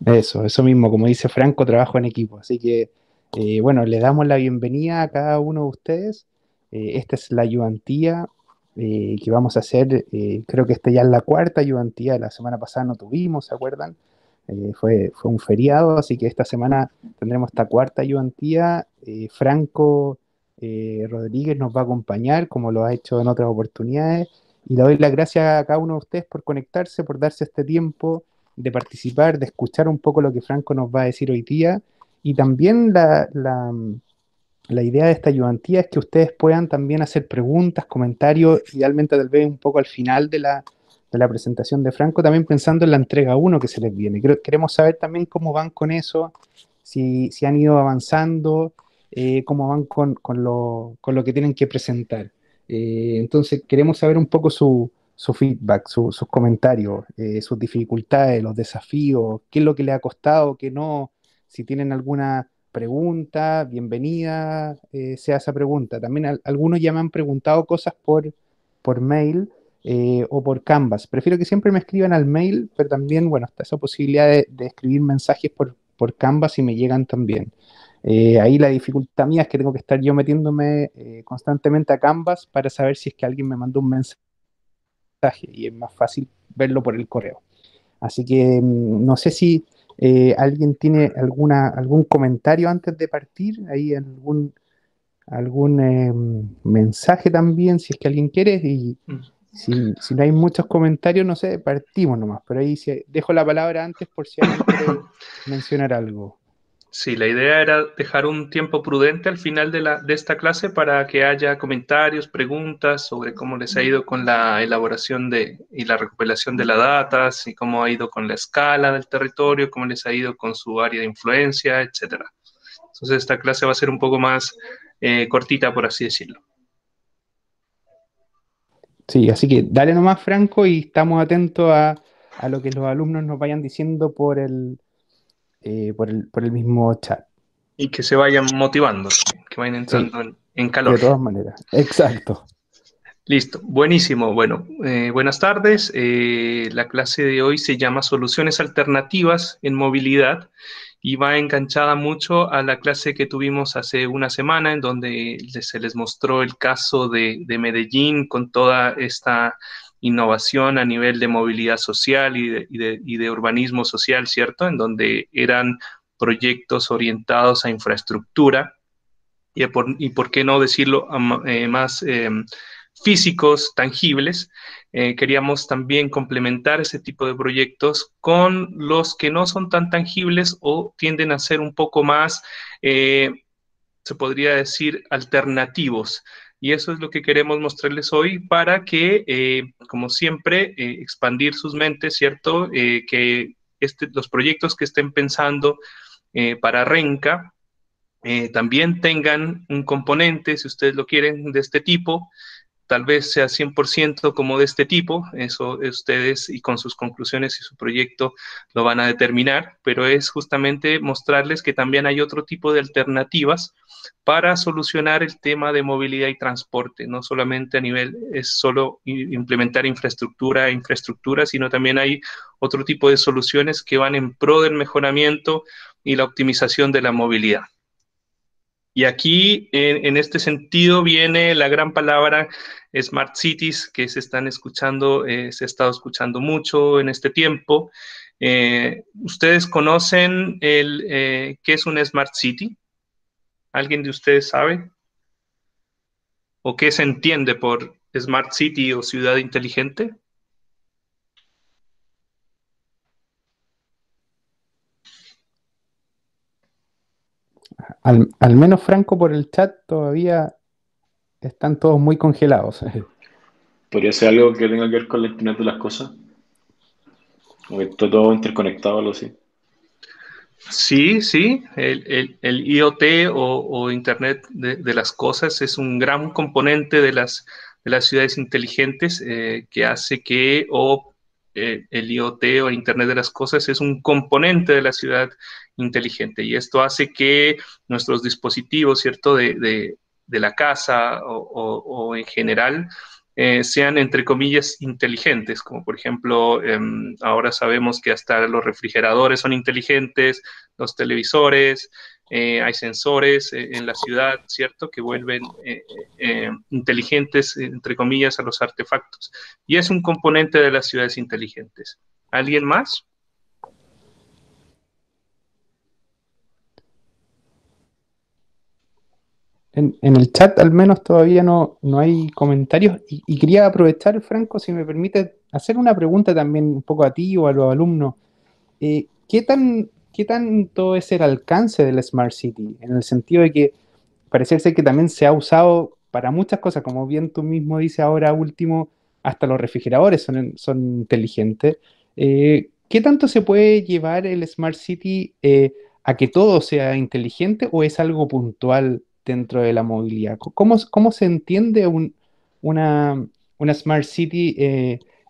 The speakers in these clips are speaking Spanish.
Eso mismo, como dice Franco, trabajo en equipo. Así que, bueno, le damos la bienvenida a cada uno de ustedes. Esta es la ayudantía que vamos a hacer. Creo que esta ya es la cuarta ayudantía. La semana pasada no tuvimos, ¿se acuerdan? Fue un feriado, así que esta semana tendremos esta cuarta ayudantía. Franco Rodríguez nos va a acompañar, como lo ha hecho en otras oportunidades. Y le doy las gracias a cada uno de ustedes por conectarse, por darse este tiempo de participar, de escuchar un poco lo que Franco nos va a decir hoy día. Y también la idea de esta ayudantía es que ustedes puedan también hacer preguntas, comentarios, idealmente tal vez un poco al final de la presentación de Franco, también pensando en la entrega uno que se les viene. Queremos saber también cómo van con eso, si han ido avanzando, cómo van con lo que tienen que presentar. Entonces, queremos saber un poco su feedback, sus comentarios, sus dificultades, los desafíos, qué es lo que le ha costado, qué no, si tienen alguna pregunta, bienvenida sea esa pregunta. También algunos ya me han preguntado cosas por mail o por Canvas. Prefiero que siempre me escriban al mail, pero también, bueno, está esa posibilidad de escribir mensajes por Canvas y me llegan también. Ahí la dificultad mía es que tengo que estar yo metiéndome constantemente a Canvas para saber si es que alguien me mandó un mensaje y es más fácil verlo por el correo. Así que no sé si alguien tiene algún comentario antes de partir, ahí algún mensaje también, si es que alguien quiere, y Mm. si no hay muchos comentarios, no sé, partimos nomás, pero ahí dejo la palabra antes por si alguien quiere mencionar algo. Sí, la idea era dejar un tiempo prudente al final de esta clase para que haya comentarios, preguntas sobre cómo les ha ido con la elaboración y la recopilación de la data, y cómo ha ido con la escala del territorio, cómo les ha ido con su área de influencia, etcétera. Entonces esta clase va a ser un poco más cortita, por así decirlo. Sí, así que dale nomás, Franco, y estamos atentos a lo que los alumnos nos vayan diciendo por el mismo chat. Y que se vayan motivando, que vayan Sí, entrando en calor. de todas maneras. Exacto. Listo, buenísimo. Bueno, buenas tardes. La clase de hoy se llama Soluciones Alternativas en Movilidad y va enganchada mucho a la clase que tuvimos hace una semana en donde se les mostró el caso de Medellín con toda esta innovación a nivel de movilidad social y de urbanismo social, ¿cierto? En donde eran proyectos orientados a infraestructura y por qué no decirlo más físicos, tangibles. Queríamos también complementar ese tipo de proyectos con los que no son tan tangibles o tienden a ser un poco más, se podría decir, alternativos. Y eso es lo que queremos mostrarles hoy para que, como siempre, expandir sus mentes, ¿cierto? Que los proyectos que estén pensando para Renca también tengan un componente, si ustedes lo quieren, de este tipo, tal vez sea 100% como de este tipo, eso ustedes y con sus conclusiones y su proyecto lo van a determinar, pero es justamente mostrarles que también hay otro tipo de alternativas para solucionar el tema de movilidad y transporte, no solamente a nivel, es solo implementar infraestructura, sino también hay otro tipo de soluciones que van en pro del mejoramiento y la optimización de la movilidad. Y aquí, en este sentido, viene la gran palabra Smart Cities, que se están escuchando, se ha estado escuchando mucho en este tiempo. ¿Ustedes conocen qué es una Smart City? ¿Alguien de ustedes sabe? ¿O qué se entiende por Smart City o ciudad inteligente? Al menos Franco por el chat todavía están todos muy congelados. ¿Podría ser algo que tenga que ver con la Internet de las cosas? O que está todo interconectado o algo así. Sí, sí, el IoT o Internet de las cosas es un gran componente de las ciudades inteligentes que hace que, el IoT o Internet de las cosas es un componente de la ciudad inteligente y esto hace que nuestros dispositivos, ¿cierto?, de la casa o en general sean, entre comillas, inteligentes, como por ejemplo, ahora sabemos que hasta los refrigeradores son inteligentes, los televisores, hay sensores en la ciudad, ¿cierto?, que vuelven inteligentes, entre comillas, a los artefactos. Y es un componente de las ciudades inteligentes. ¿Alguien más? En el chat al menos todavía no hay comentarios y quería aprovechar, Franco, si me permite, hacer una pregunta también un poco a ti o a los alumnos. ¿Qué tanto es el alcance del Smart City? En el sentido de que parece ser que también se ha usado para muchas cosas, como bien tú mismo dices ahora último, hasta los refrigeradores son inteligentes. ¿Qué tanto se puede llevar el Smart City a que todo sea inteligente o es algo puntual dentro de la movilidad? ¿Cómo se entiende una, una Smart City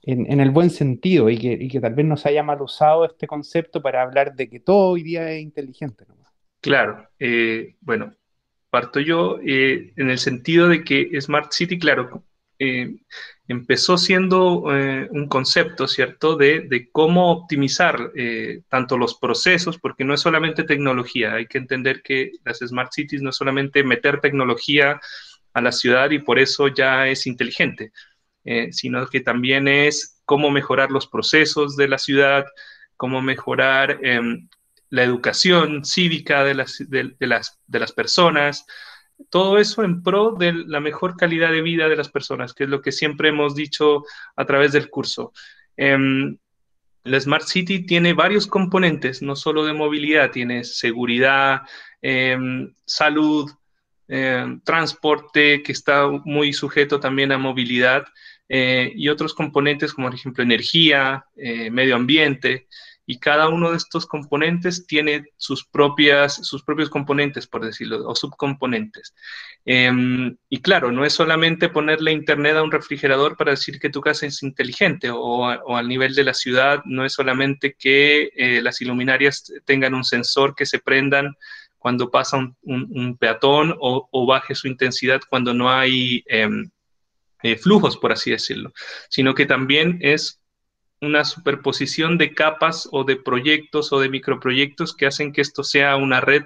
en el buen sentido y que tal vez no se haya mal usado este concepto para hablar de que todo hoy día es inteligente, ¿no? Claro, bueno, parto yo en el sentido de que Smart City, claro, empezó siendo un concepto, ¿cierto?, de cómo optimizar tanto los procesos, porque no es solamente tecnología, hay que entender que las Smart Cities no es solamente meter tecnología a la ciudad y por eso ya es inteligente, sino que también es cómo mejorar los procesos de la ciudad, cómo mejorar la educación cívica de las personas, todo eso en pro de la mejor calidad de vida de las personas, que es lo que siempre hemos dicho a través del curso. La Smart City tiene varios componentes, no solo de movilidad, tiene seguridad, salud, transporte, que está muy sujeto también a movilidad, y otros componentes como, por ejemplo, energía, medio ambiente, y cada uno de estos componentes tiene sus propios componentes, por decirlo, o subcomponentes. Y claro, no es solamente ponerle internet a un refrigerador para decir que tu casa es inteligente o al nivel de la ciudad, no es solamente que las iluminarias tengan un sensor que se prendan cuando pasa un peatón o baje su intensidad cuando no hay flujos, por así decirlo, sino que también es una superposición de capas o de proyectos o de microproyectos que hacen que esto sea una red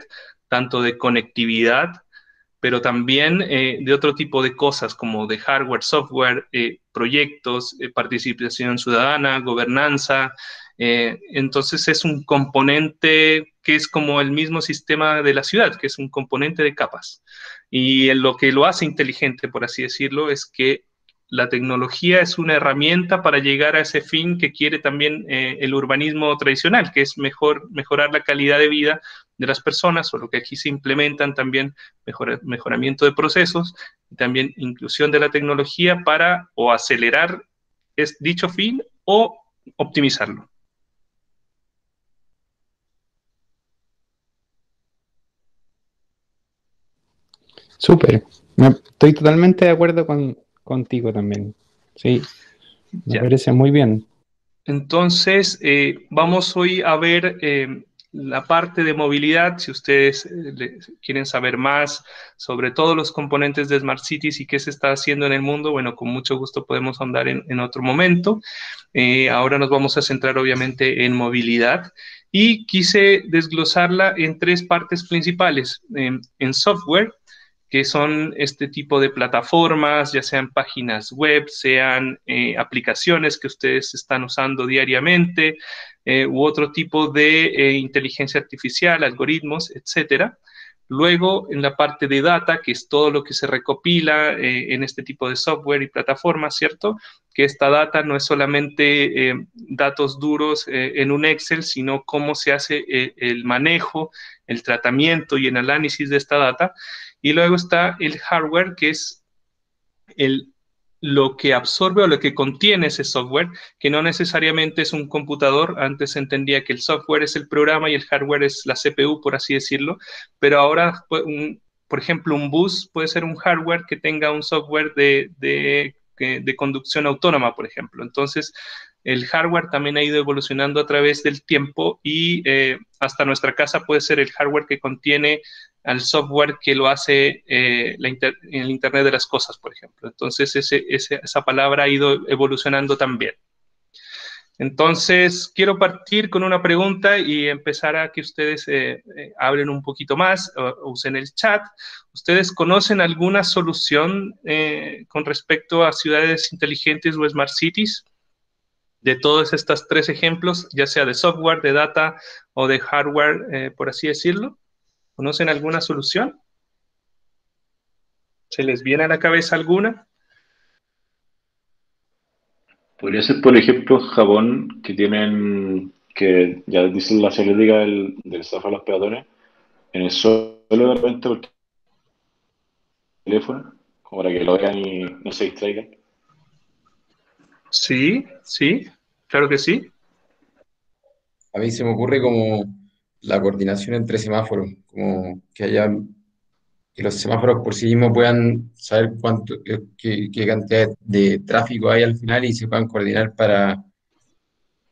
tanto de conectividad, pero también de otro tipo de cosas como de hardware, software, proyectos, participación ciudadana, gobernanza. Entonces es un componente que es como el mismo sistema de la ciudad, que es un componente de capas. Y en lo que lo hace inteligente, por así decirlo, es que la tecnología es una herramienta para llegar a ese fin que quiere también el urbanismo tradicional, que es mejorar la calidad de vida de las personas, o lo que aquí se implementan también mejoramiento de procesos y también inclusión de la tecnología para o acelerar dicho fin o optimizarlo. Súper. Estoy totalmente de acuerdo contigo también. Sí, me Ya. parece muy bien. Entonces, vamos hoy a ver la parte de movilidad. Si ustedes quieren saber más sobre todos los componentes de Smart Cities y qué se está haciendo en el mundo, bueno, con mucho gusto podemos ahondar en otro momento. Ahora nos vamos a centrar obviamente en movilidad y quise desglosarla en tres partes principales. En software, que son este tipo de plataformas, ya sean páginas web, sean aplicaciones que ustedes están usando diariamente, u otro tipo de inteligencia artificial, algoritmos, etcétera. Luego, en la parte de data, que es todo lo que se recopila en este tipo de software y plataformas, ¿cierto? Que esta data no es solamente datos duros en un Excel, sino cómo se hace el manejo, el tratamiento y el análisis de esta data. Y luego está el hardware, que es lo que absorbe o lo que contiene ese software, que no necesariamente es un computador. Antes se entendía que el software es el programa y el hardware es la CPU, por así decirlo, pero ahora, por ejemplo, un bus puede ser un hardware que tenga un software de de conducción autónoma, por ejemplo. Entonces, el hardware también ha ido evolucionando a través del tiempo y hasta nuestra casa puede ser el hardware que contiene al software que lo hace el Internet de las cosas, por ejemplo. Entonces, esa palabra ha ido evolucionando también. Entonces, quiero partir con una pregunta y empezar a que ustedes hablen un poquito más, o usen el chat. ¿Ustedes conocen alguna solución con respecto a ciudades inteligentes o smart cities? De todos estos tres ejemplos, ya sea de software, de data o de hardware, por así decirlo. ¿Conocen alguna solución? ¿Se les viene a la cabeza alguna? Podría ser, por ejemplo, Japón, que tienen, que ya dicen la señalética del semáforo a los peatones, en el suelo de repente por teléfono, como para que lo vean y no se distraigan. Sí, sí, claro que sí. A mí se me ocurre como la coordinación entre semáforos, como que haya, que los semáforos por sí mismos puedan saber qué cantidad de tráfico hay al final y se puedan coordinar para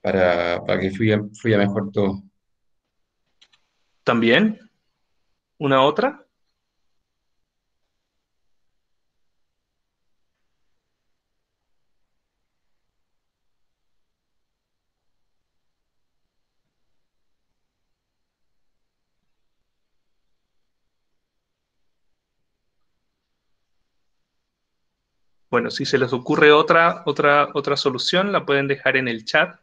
que fluya mejor todo. También, una otra. Bueno, si se les ocurre otra solución, la pueden dejar en el chat.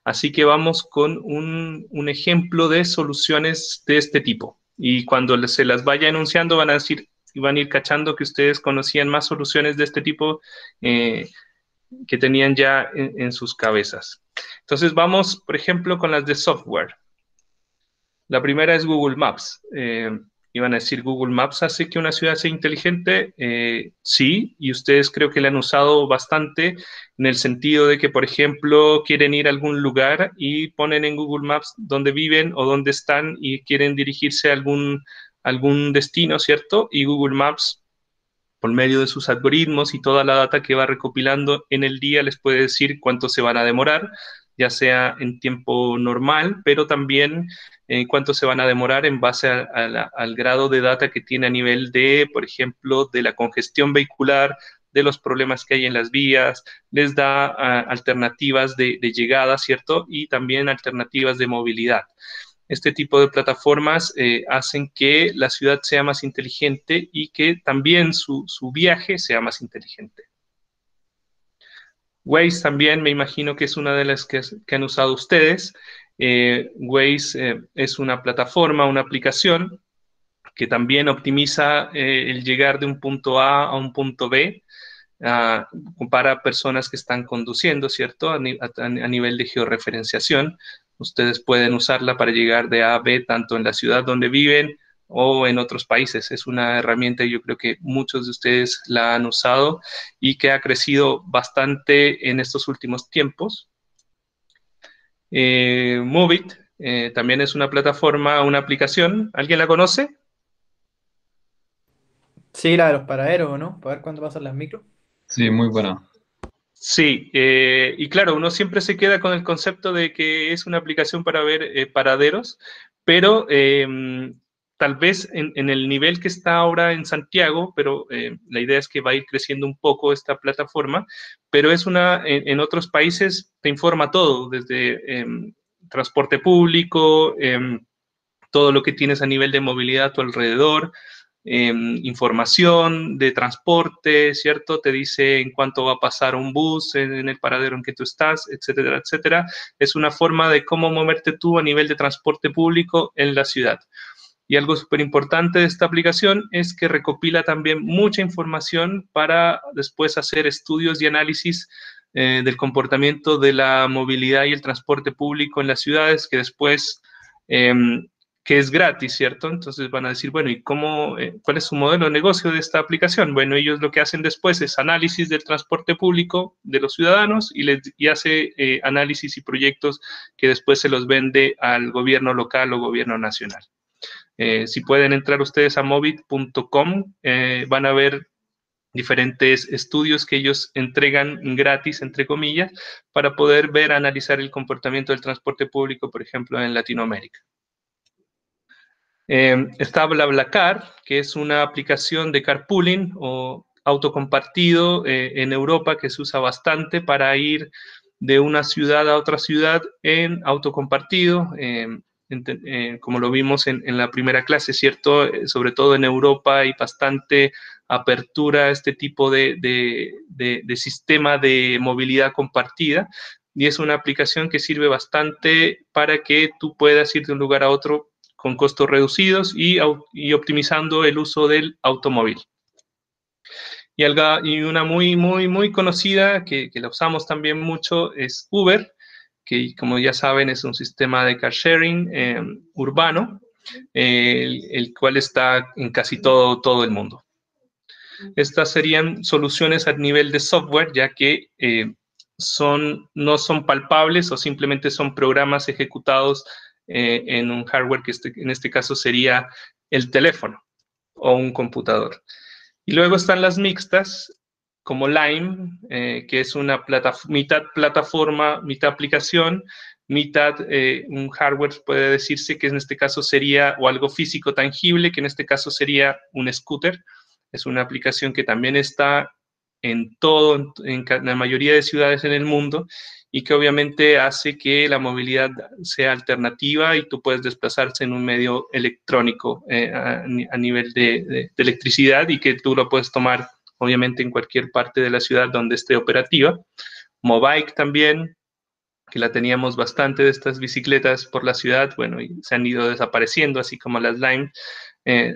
Así que vamos con un ejemplo de soluciones de este tipo. Y cuando se las vaya enunciando, van a decir y van a ir cachando que ustedes conocían más soluciones de este tipo que tenían ya en sus cabezas. Entonces vamos, por ejemplo, con las de software. La primera es Google Maps. Iban a decir, ¿Google Maps hace que una ciudad sea inteligente? Sí, y ustedes creo que la han usado bastante en el sentido de que, por ejemplo, quieren ir a algún lugar y ponen en Google Maps dónde viven o dónde están y quieren dirigirse a algún destino, ¿cierto? Y Google Maps, por medio de sus algoritmos y toda la data que va recopilando en el día, les puede decir cuánto se van a demorar, ya sea en tiempo normal, pero también cuánto se van a demorar en base al grado de data que tiene a nivel de, por ejemplo, de la congestión vehicular, de los problemas que hay en las vías, les da alternativas de llegada, ¿cierto? Y también alternativas de movilidad. Este tipo de plataformas hacen que la ciudad sea más inteligente y que también su viaje sea más inteligente. Waze también me imagino que es una de las que han usado ustedes. Waze es una plataforma, una aplicación que también optimiza el llegar de un punto A un punto B para personas que están conduciendo, ¿cierto? A nivel de georreferenciación. Ustedes pueden usarla para llegar de A a B, tanto en la ciudad donde viven o en otros países. Es una herramienta, yo creo que muchos de ustedes la han usado y que ha crecido bastante en estos últimos tiempos. Movit también es una plataforma, una aplicación. ¿Alguien la conoce? Sí, la de los paraderos, ¿no? Para ver cuándo pasan las micros. Sí, muy buena. Sí, y claro, uno siempre se queda con el concepto de que es una aplicación para ver paraderos, pero tal vez en el nivel que está ahora en Santiago, pero la idea es que va a ir creciendo un poco esta plataforma, pero es en otros países te informa todo, desde transporte público, todo lo que tienes a nivel de movilidad a tu alrededor, información de transporte, ¿cierto? Te dice en cuánto va a pasar un bus en el paradero en que tú estás, etcétera, etcétera. Es una forma de cómo moverte tú a nivel de transporte público en la ciudad. Y algo súper importante de esta aplicación es que recopila también mucha información para después hacer estudios y análisis del comportamiento de la movilidad y el transporte público en las ciudades, que después que es gratis, ¿cierto? Entonces van a decir, bueno, ¿y cuál es su modelo de negocio de esta aplicación? Bueno, ellos lo que hacen después es análisis del transporte público de los ciudadanos y hace análisis y proyectos que después se los vende al gobierno local o gobierno nacional. Si pueden entrar ustedes a movit.com, van a ver diferentes estudios que ellos entregan gratis, entre comillas, para poder ver, analizar el comportamiento del transporte público, por ejemplo, en Latinoamérica. Está BlaBlaCar, que es una aplicación de carpooling o auto compartido en Europa que se usa bastante para ir de una ciudad a otra ciudad en auto compartido, como lo vimos en la primera clase, ¿cierto? Sobre todo en Europa hay bastante apertura a este tipo de sistema de movilidad compartida, y es una aplicación que sirve bastante para que tú puedas ir de un lugar a otro con costos reducidos y optimizando el uso del automóvil. Y una muy conocida que la usamos también mucho es Uber, que como ya saben es un sistema de car sharing urbano, el cual está en casi todo el mundo. Estas serían soluciones a nivel de software, ya que no son palpables o simplemente son programas ejecutados en un hardware que en este caso sería el teléfono o un computador. Y luego están las mixtas, como Lime, que es una mitad plataforma, mitad aplicación, mitad un hardware, puede decirse que en este caso sería, o algo físico tangible, que en este caso sería un scooter. Es una aplicación que también está en la mayoría de ciudades en el mundo, y que obviamente hace que la movilidad sea alternativa y tú puedes desplazarse en un medio electrónico a nivel de electricidad, y que tú lo puedes tomar obviamente en cualquier parte de la ciudad donde esté operativa. Mobike también, que la teníamos bastante de estas bicicletas por la ciudad, bueno, y se han ido desapareciendo, así como las Lime,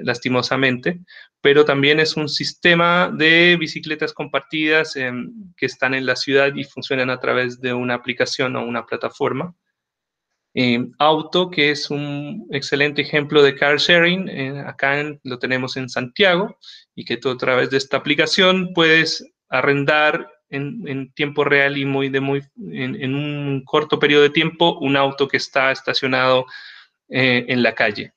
lastimosamente, pero también es un sistema de bicicletas compartidas que están en la ciudad y funcionan a través de una aplicación o una plataforma. Auto, que es un excelente ejemplo de car sharing, acá lo tenemos en Santiago, y que tú a través de esta aplicación puedes arrendar en tiempo real y en un corto periodo de tiempo un auto que está estacionado en la calle.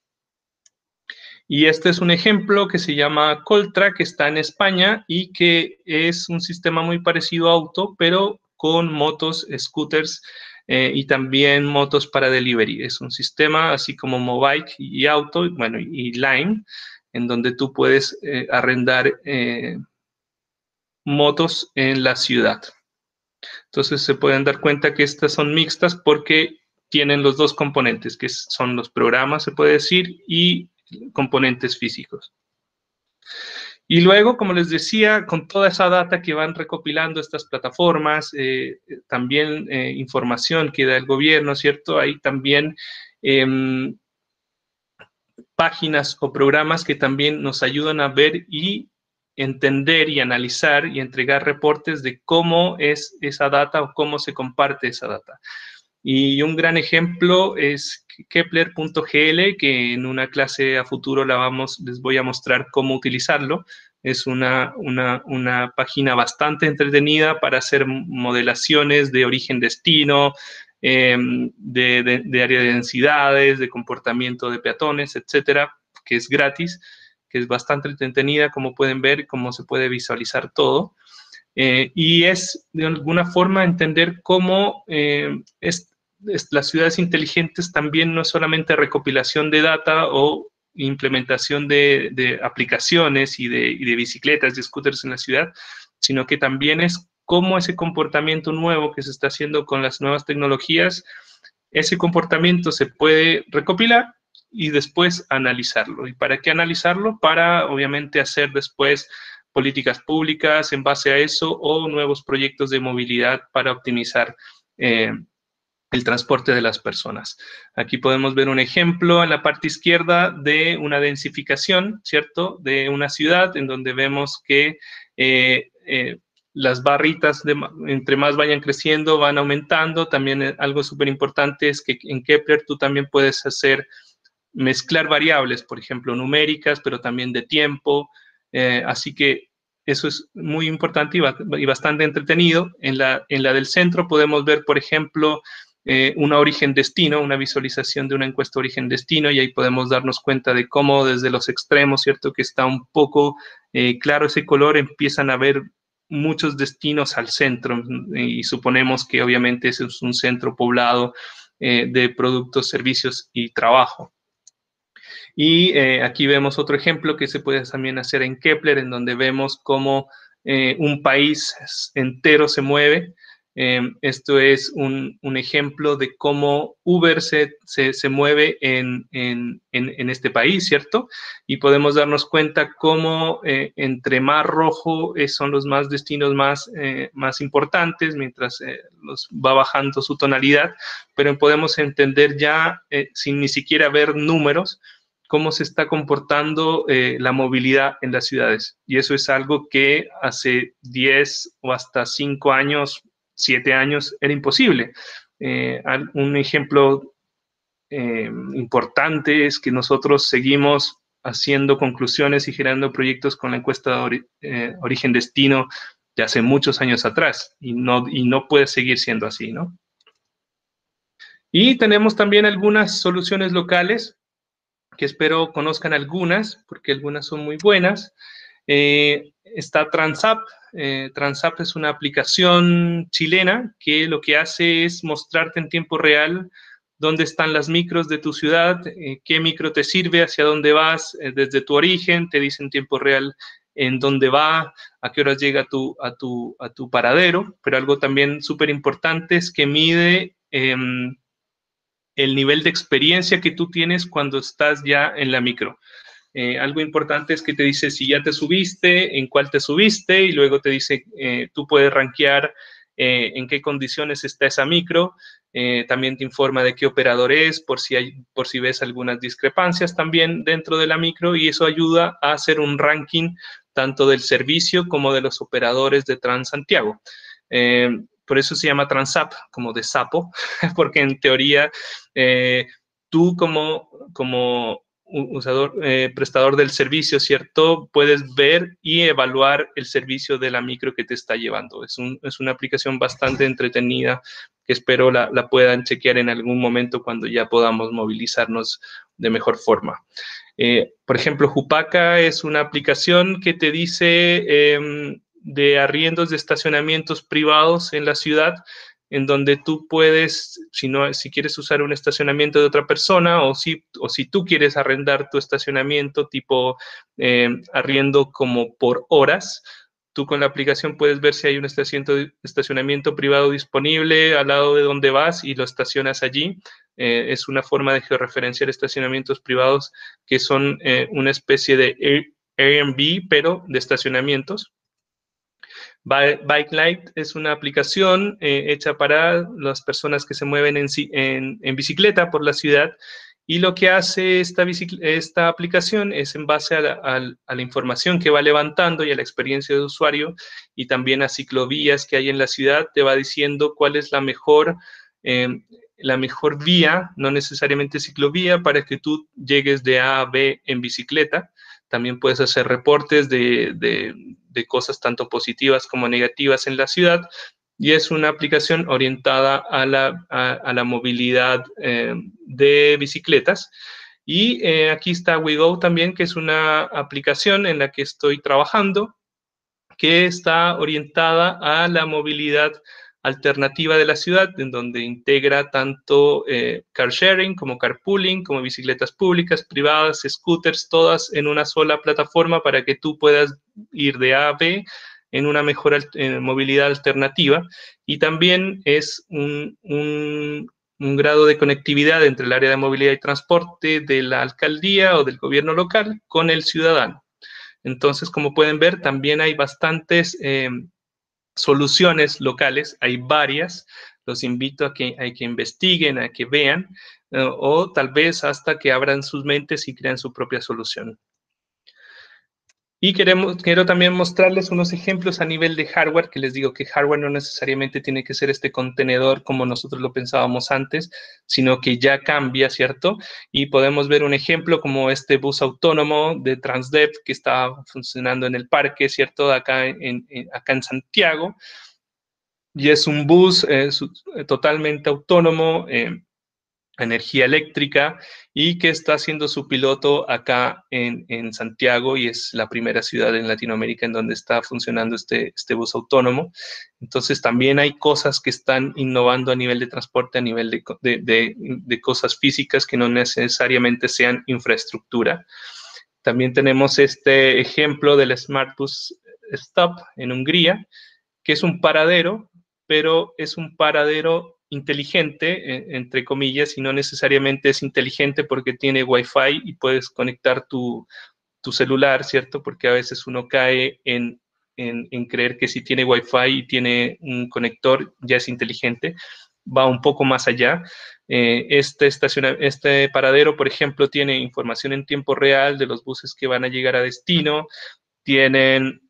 Y este es un ejemplo que se llama Coltra, que está en España y que es un sistema muy parecido a Auto, pero con motos, scooters y también motos para delivery. Es un sistema así como Mobike y Auto, bueno, y Lime, en donde tú puedes arrendar motos en la ciudad. Entonces se pueden dar cuenta que estas son mixtas porque tienen los dos componentes, que son los programas, se puede decir, y componentes físicos. Y luego, como les decía, con toda esa data que van recopilando estas plataformas, también información que da el gobierno, ¿cierto? Hay también páginas o programas que también nos ayudan a ver y entender y analizar y entregar reportes de cómo es esa data o cómo se comparte esa data. Y un gran ejemplo es Kepler.gl, que en una clase a futuro les voy a mostrar cómo utilizarlo. Es una página bastante entretenida para hacer modelaciones de origen-destino, de área de densidades, de comportamiento de peatones, etcétera, que es gratis, que es bastante entretenida, como pueden ver, cómo se puede visualizar todo. Y es de alguna forma entender cómo las ciudades inteligentes también no es solamente recopilación de data o implementación de aplicaciones y de bicicletas, de scooters en la ciudad, sino que también es cómo ese comportamiento nuevo que se está haciendo con las nuevas tecnologías, ese comportamiento se puede recopilar y después analizarlo. ¿Y para qué analizarlo? Para, obviamente, hacer después políticas públicas en base a eso o nuevos proyectos de movilidad para optimizar el transporte de las personas. Aquí podemos ver un ejemplo en la parte izquierda de una densificación, ¿cierto?, de una ciudad en donde vemos que las barritas, entre más vayan creciendo, van aumentando. También algo súper importante es que en Kepler tú también puedes mezclar variables, por ejemplo, numéricas, pero también de tiempo. Así que eso es muy importante y bastante entretenido. En la del centro podemos ver, por ejemplo, una origen-destino, una visualización de una encuesta origen-destino, y ahí podemos darnos cuenta de cómo desde los extremos, ¿cierto? Que está un poco claro ese color, empiezan a haber muchos destinos al centro, y suponemos que obviamente ese es un centro poblado de productos, servicios y trabajo. Y aquí vemos otro ejemplo que se puede también hacer en Kepler, en donde vemos cómo un país entero se mueve. Esto es un ejemplo de cómo Uber se mueve en este país, ¿cierto? Y podemos darnos cuenta cómo entre Mar Rojo son los más destinos más importantes, mientras los va bajando su tonalidad, pero podemos entender ya, sin ni siquiera ver números, cómo se está comportando la movilidad en las ciudades. Y eso es algo que hace 10 o hasta 5 años, 7 años, era imposible. Un ejemplo importante es que nosotros seguimos haciendo conclusiones y generando proyectos con la encuesta de origen-destino de hace muchos años atrás, y no puede seguir siendo así, ¿no? Y tenemos también algunas soluciones locales, que espero conozcan algunas, porque algunas son muy buenas. Está Transap. Transap es una aplicación chilena que lo que hace es mostrarte en tiempo real dónde están las micros de tu ciudad, qué micro te sirve, hacia dónde vas, desde tu origen, te dice en tiempo real en dónde va, a qué horas llega a tu paradero, pero algo también súper importante es que mide el nivel de experiencia que tú tienes cuando estás ya en la micro. Algo importante es que te dice si ya te subiste, en cuál te subiste, y luego te dice, tú puedes rankear en qué condiciones está esa micro. También te informa de qué operador es, por si ves algunas discrepancias también dentro de la micro, y eso ayuda a hacer un ranking tanto del servicio como de los operadores de Transantiago. Por eso se llama Transap, como de sapo, porque en teoría tú como usador, prestador del servicio, ¿cierto? Puedes ver y evaluar el servicio de la micro que te está llevando. Es una aplicación bastante entretenida que espero la puedan chequear en algún momento cuando ya podamos movilizarnos de mejor forma. Por ejemplo, Jupaca es una aplicación que te dice de arriendos de estacionamientos privados en la ciudad, en donde tú puedes, si quieres usar un estacionamiento de otra persona, o si tú quieres arrendar tu estacionamiento tipo arriendo como por horas, tú con la aplicación puedes ver si hay un estacionamiento privado disponible al lado de donde vas y lo estacionas allí. Es una forma de georreferenciar estacionamientos privados que son una especie de Airbnb, pero de estacionamientos. BikeLight es una aplicación hecha para las personas que se mueven en bicicleta por la ciudad, y lo que hace esta aplicación es, en base a la información que va levantando y a la experiencia de usuario, y también a ciclovías que hay en la ciudad, te va diciendo cuál es la mejor vía, no necesariamente ciclovía, para que tú llegues de A a B en bicicleta. También puedes hacer reportes de cosas tanto positivas como negativas en la ciudad, y es una aplicación orientada a la movilidad de bicicletas. Y aquí está WeGo también, que es una aplicación en la que estoy trabajando, que está orientada a la movilidad alternativa de la ciudad, en donde integra tanto car sharing como carpooling, como bicicletas públicas, privadas, scooters, todas en una sola plataforma para que tú puedas ir de A a B en una mejor movilidad alternativa. Y también es un grado de conectividad entre el área de movilidad y transporte de la alcaldía o del gobierno local con el ciudadano. Entonces, como pueden ver, también hay bastantes soluciones locales, hay varias. Los invito a que investiguen, a que vean, o tal vez hasta que abran sus mentes y crean su propia solución. Y quiero también mostrarles unos ejemplos a nivel de hardware, que les digo que hardware no necesariamente tiene que ser este contenedor como nosotros lo pensábamos antes, sino que ya cambia, ¿cierto? Y podemos ver un ejemplo como este bus autónomo de Transdev que está funcionando en el parque, ¿cierto? Acá en Santiago. y es un bus totalmente autónomo, energía eléctrica, y que está haciendo su piloto acá en Santiago, y es la primera ciudad en Latinoamérica en donde está funcionando este bus autónomo. Entonces también hay cosas que están innovando a nivel de transporte, a nivel de cosas físicas que no necesariamente sean infraestructura. También tenemos este ejemplo del Smart Bus Stop en Hungría, que es un paradero, pero es un paradero inteligente, entre comillas, y no necesariamente es inteligente porque tiene Wi-Fi y puedes conectar tu celular, ¿cierto? Porque a veces uno cae en creer que si tiene Wi-Fi y tiene un conector ya es inteligente. Va un poco más allá. Este paradero, por ejemplo, tiene información en tiempo real de los buses que van a llegar a destino, tienen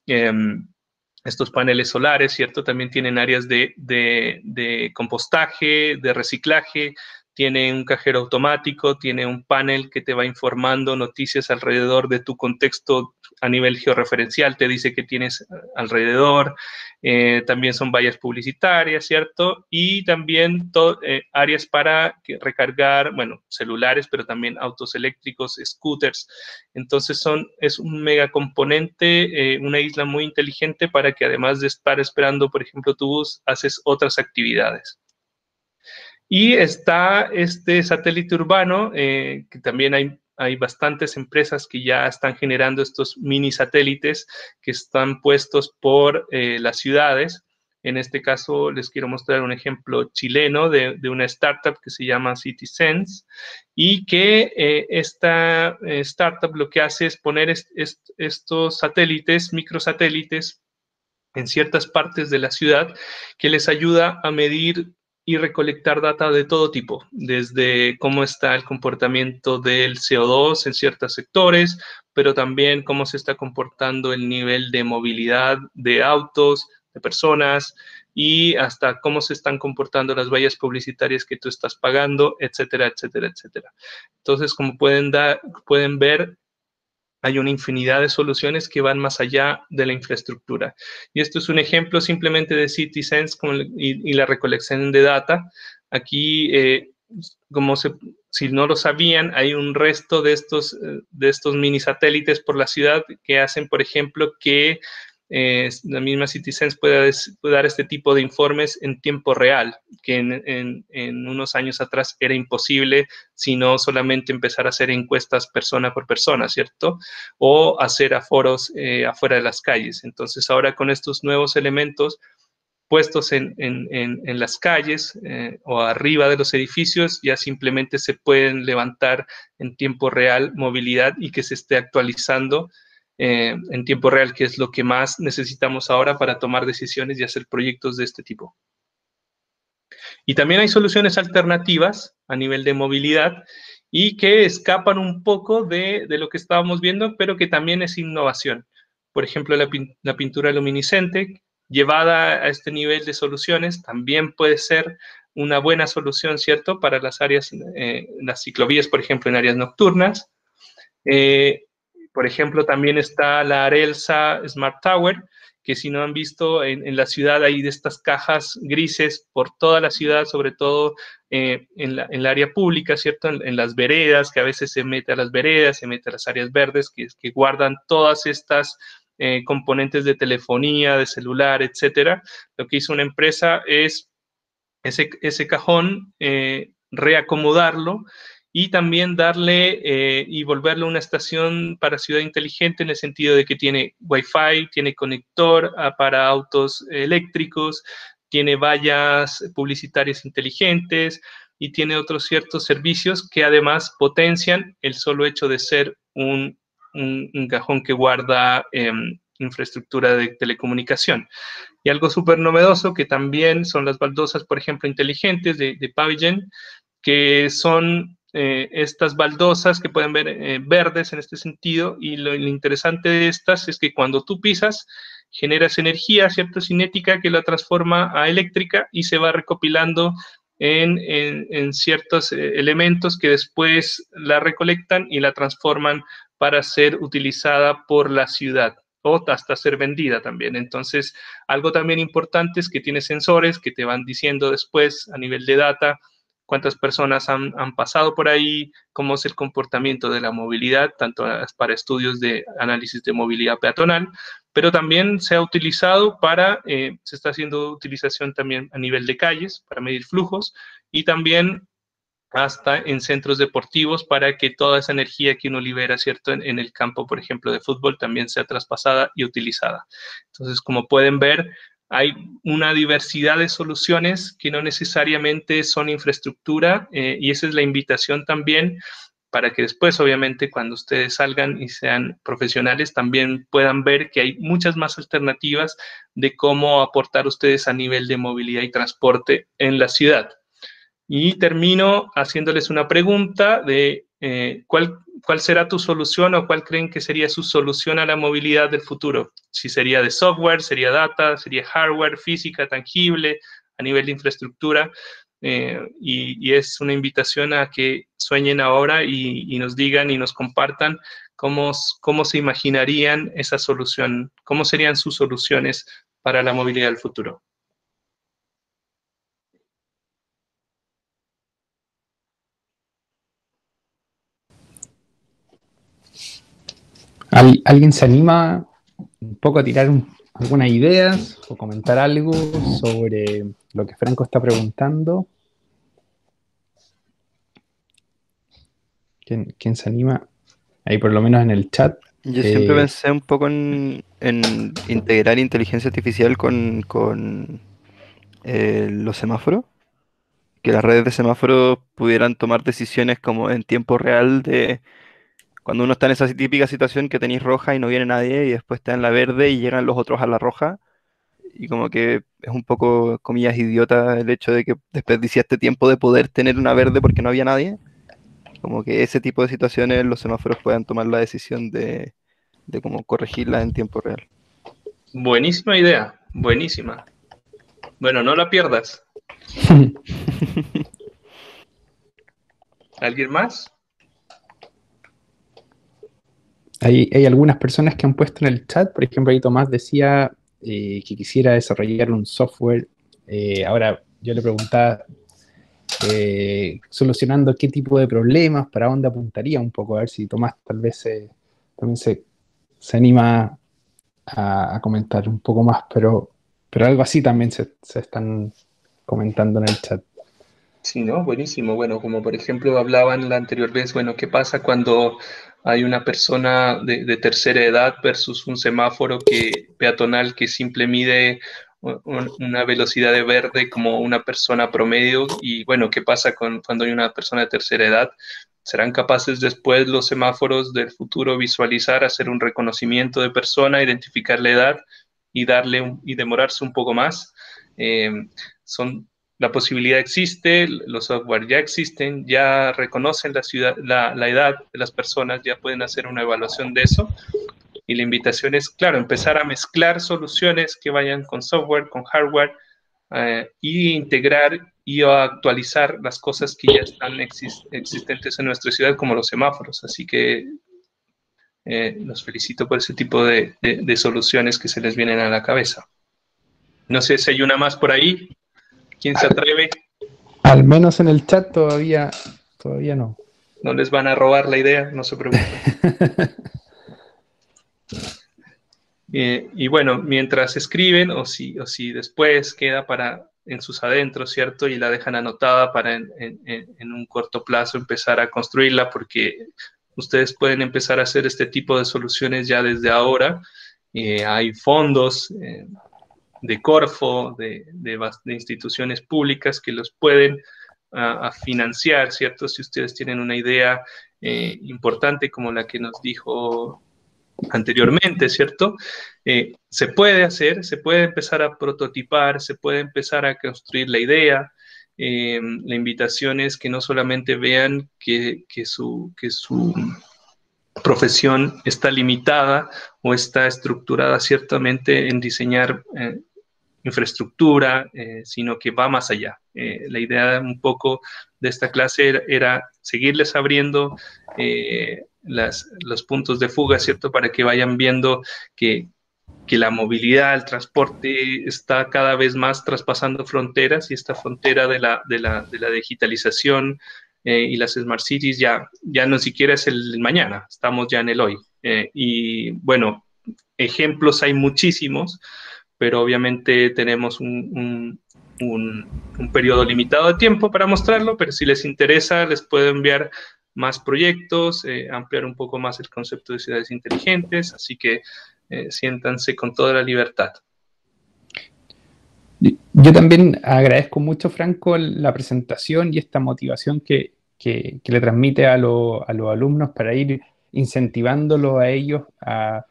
estos paneles solares, ¿cierto? También tienen áreas de compostaje, de reciclaje, tiene un cajero automático, tiene un panel que te va informando noticias alrededor de tu contexto a nivel georreferencial, te dice qué tienes alrededor, también son vallas publicitarias, ¿cierto? Y también áreas para recargar, bueno, celulares, pero también autos eléctricos, scooters. Entonces es un mega componente, una isla muy inteligente para que además de estar esperando, por ejemplo, tu bus, haces otras actividades. Y está este satélite urbano, que también hay bastantes empresas que ya están generando estos mini satélites que están puestos por las ciudades. En este caso les quiero mostrar un ejemplo chileno de una startup que se llama CitySense, y que esta startup lo que hace es poner estos satélites, microsatélites, en ciertas partes de la ciudad, que les ayuda a medir y recolectar data de todo tipo, desde cómo está el comportamiento del CO2 en ciertos sectores, pero también cómo se está comportando el nivel de movilidad de autos, de personas, y hasta cómo se están comportando las vallas publicitarias que tú estás pagando, etcétera, etcétera, etcétera. Entonces, como pueden ver, hay una infinidad de soluciones que van más allá de la infraestructura. Y esto es un ejemplo simplemente de CitySense y la recolección de data. Aquí, si no lo sabían, hay un resto de estos mini satélites por la ciudad que hacen, por ejemplo, que la misma CitySense pueda dar este tipo de informes en tiempo real, que en unos años atrás era imposible, sino solamente empezar a hacer encuestas persona por persona, ¿cierto? O hacer aforos afuera de las calles. Entonces, ahora con estos nuevos elementos puestos en las calles o arriba de los edificios, ya simplemente se pueden levantar en tiempo real movilidad y que se esté actualizando en tiempo real, que es lo que más necesitamos ahora para tomar decisiones y hacer proyectos de este tipo. Y también hay soluciones alternativas a nivel de movilidad y que escapan un poco de lo que estábamos viendo, pero que también es innovación. Por ejemplo, la pintura luminiscente, llevada a este nivel de soluciones, también puede ser una buena solución, ¿cierto?, para las áreas, las ciclovías, por ejemplo, en áreas nocturnas. Por ejemplo, también está la Arelsa Smart Tower, que si no han visto, en la ciudad hay de estas cajas grises por toda la ciudad, sobre todo en el área pública, ¿cierto? En las veredas, que a veces se mete a las veredas, se mete a las áreas verdes, que guardan todas estas componentes de telefonía, de celular, etcétera. Lo que hizo una empresa es ese cajón, reacomodarlo y también darle y volverlo una estación para ciudad inteligente, en el sentido de que tiene Wi-Fi, tiene conector para autos eléctricos, tiene vallas publicitarias inteligentes y tiene otros ciertos servicios que además potencian el solo hecho de ser un cajón que guarda infraestructura de telecomunicación. Y algo súper novedoso que también son las baldosas, por ejemplo, inteligentes de Pavilion, que son estas baldosas que pueden ver verdes en este sentido, y lo interesante de estas es que cuando tú pisas, generas energía, ¿cierto?, cinética, que la transforma a eléctrica y se va recopilando en ciertos elementos que después la recolectan y la transforman para ser utilizada por la ciudad. o hasta ser vendida también. Entonces, algo también importante es que tiene sensores que te van diciendo después a nivel de data cuántas personas han pasado por ahí, cómo es el comportamiento de la movilidad, tanto para estudios de análisis de movilidad peatonal, pero también se ha utilizado se está haciendo utilización también a nivel de calles para medir flujos y también hasta en centros deportivos para que toda esa energía que uno libera, ¿cierto? En el campo, por ejemplo, de fútbol también sea traspasada y utilizada. Entonces, como pueden ver, hay una diversidad de soluciones que no necesariamente son infraestructura y esa es la invitación también para que después, obviamente, cuando ustedes salgan y sean profesionales, también puedan ver que hay muchas más alternativas de cómo aportar ustedes a nivel de movilidad y transporte en la ciudad. Y termino haciéndoles una pregunta de ¿cuál será tu solución o cuál creen que sería su solución a la movilidad del futuro? Si sería de software, sería data, sería hardware, física, tangible, a nivel de infraestructura. Y es una invitación a que sueñen ahora y nos digan y nos compartan cómo se imaginarían esa solución, cómo serían sus soluciones para la movilidad del futuro. ¿Alguien se anima un poco a tirar algunas ideas o comentar algo sobre lo que Franco está preguntando? ¿Quién se anima? Ahí por lo menos en el chat. Yo siempre pensé un poco en integrar inteligencia artificial con los semáforos, que las redes de semáforos pudieran tomar decisiones como en tiempo real de cuando uno está en esa típica situación que tenéis roja y no viene nadie y después está en la verde y llegan los otros a la roja. Y como que es un poco, comillas, idiota el hecho de que desperdiciaste tiempo de poder tener una verde porque no había nadie. Como que ese tipo de situaciones los semáforos puedan tomar la decisión de cómo corregirla en tiempo real. Buenísima idea, buenísima. Bueno, no la pierdas. ¿Alguien más? Hay algunas personas que han puesto en el chat, por ejemplo, ahí Tomás decía que quisiera desarrollar un software. Ahora yo le preguntaba solucionando qué tipo de problemas, para dónde apuntaría un poco, a ver si Tomás tal vez también se anima a comentar un poco más, pero algo así también se están comentando en el chat. Sí, ¿no? Buenísimo. Bueno, como por ejemplo hablaban la anterior vez, bueno, ¿qué pasa cuando hay una persona de tercera edad versus un semáforo peatonal que simple mide una velocidad de verde como una persona promedio? Y bueno, ¿qué pasa cuando hay una persona de tercera edad? ¿Serán capaces después los semáforos del futuro visualizar, hacer un reconocimiento de persona, identificar la edad y y demorarse un poco más? La posibilidad existe, los software ya existen, ya reconocen la edad de las personas, ya pueden hacer una evaluación de eso. Y la invitación es, claro, empezar a mezclar soluciones que vayan con software, con hardware, y integrar y actualizar las cosas que ya están existentes en nuestra ciudad, como los semáforos. Así que los felicito por ese tipo de soluciones que se les vienen a la cabeza. No sé si hay una más por ahí. ¿Quién se atreve? Al menos en el chat todavía no. No les van a robar la idea, no se preocupen. Y bueno, mientras escriben, o si después queda en sus adentros, ¿cierto? Y la dejan anotada para en un corto plazo empezar a construirla, porque ustedes pueden empezar a hacer este tipo de soluciones ya desde ahora. Hay fondos de Corfo, de instituciones públicas que los pueden a financiar, ¿cierto? Si ustedes tienen una idea importante como la que nos dijo anteriormente, ¿cierto? Se puede hacer, se puede empezar a prototipar, se puede empezar a construir la idea. La invitación es que no solamente vean que su profesión está limitada o está estructurada ciertamente en diseñar infraestructura, sino que va más allá. La idea un poco de esta clase era seguirles abriendo los puntos de fuga, ¿cierto? Para que vayan viendo que la movilidad, el transporte está cada vez más traspasando fronteras, y esta frontera de la digitalización y las Smart Cities ya no siquiera es el mañana, estamos ya en el hoy. Y bueno, ejemplos hay muchísimos, pero obviamente tenemos un periodo limitado de tiempo para mostrarlo, pero si les interesa les puedo enviar más proyectos, ampliar un poco más el concepto de ciudades inteligentes, así que siéntanse con toda la libertad. Yo también agradezco mucho, Franco, la presentación y esta motivación que le transmite a los alumnos para ir incentivándolo a ellos a